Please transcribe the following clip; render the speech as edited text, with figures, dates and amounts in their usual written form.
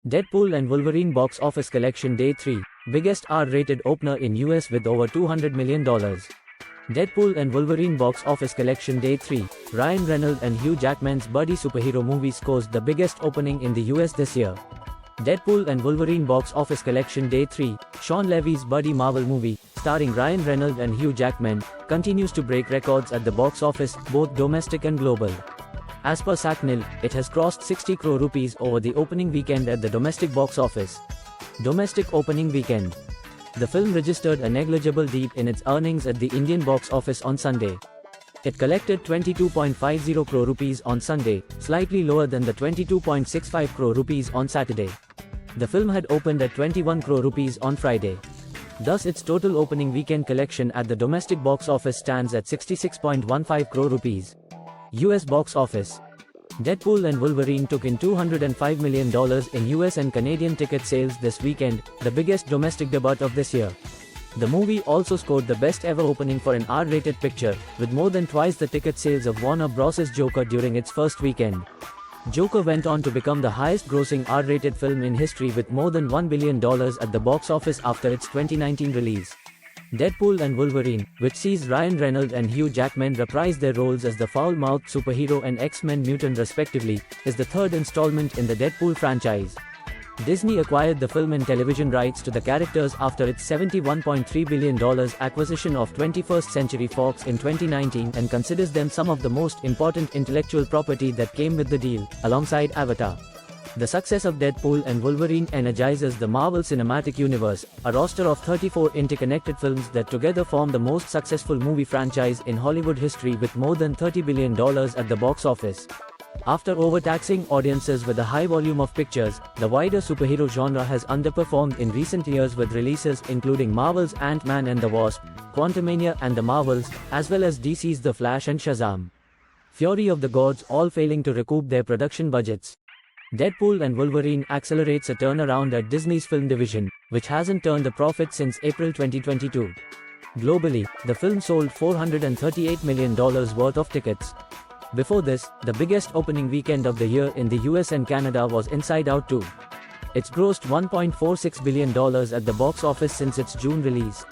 Deadpool and Wolverine box office collection day 3, biggest R-rated opener in US with over $200 million. Deadpool and Wolverine box office collection day 3, Ryan Reynolds and Hugh Jackman's buddy superhero movie scores the biggest opening in the US this year. Deadpool and Wolverine box office collection day 3, Sean Levy's buddy Marvel movie, starring Ryan Reynolds and Hugh Jackman, continues to break records at the box office, both domestic and global. As per SACNIL, it has crossed 60 crore rupees over the opening weekend at the domestic box office. Domestic opening weekend. The film registered a negligible dip in its earnings at the Indian box office on Sunday. It collected 22.50 crore rupees on Sunday, slightly lower than the 22.65 crore rupees on Saturday. The film had opened at 21 crore rupees on Friday. Thus its total opening weekend collection at the domestic box office stands at 66.15 crore rupees. US box office. Deadpool and Wolverine took in $205 million in US and Canadian ticket sales this weekend, the biggest domestic debut of this year. The movie also scored the best ever opening for an R-rated picture, with more than twice the ticket sales of Warner Bros.' Joker during its first weekend. Joker went on to become the highest-grossing R-rated film in history with more than $1 billion at the box office after its 2019 release. Deadpool and Wolverine, which sees Ryan Reynolds and Hugh Jackman reprise their roles as the foul-mouthed superhero and X-Men mutant respectively, is the third installment in the Deadpool franchise. Disney acquired the film and television rights to the characters after its $71.3 billion acquisition of 21st Century Fox in 2019 and considers them some of the most important intellectual property that came with the deal, alongside Avatar. The success of Deadpool and Wolverine energizes the Marvel Cinematic Universe, a roster of 34 interconnected films that together form the most successful movie franchise in Hollywood history with more than $30 billion at the box office. After overtaxing audiences with a high volume of pictures, the wider superhero genre has underperformed in recent years with releases including Marvel's Ant-Man and the Wasp, Quantumania and the Marvels, as well as DC's The Flash and Shazam. Fury of the Gods all failing to recoup their production budgets. Deadpool and Wolverine accelerates a turnaround at Disney's film division, which hasn't turned a profit since April 2022. Globally, the film sold $438 million worth of tickets. Before this, the biggest opening weekend of the year in the US and Canada was Inside Out 2. It's grossed $1.46 billion at the box office since its June release.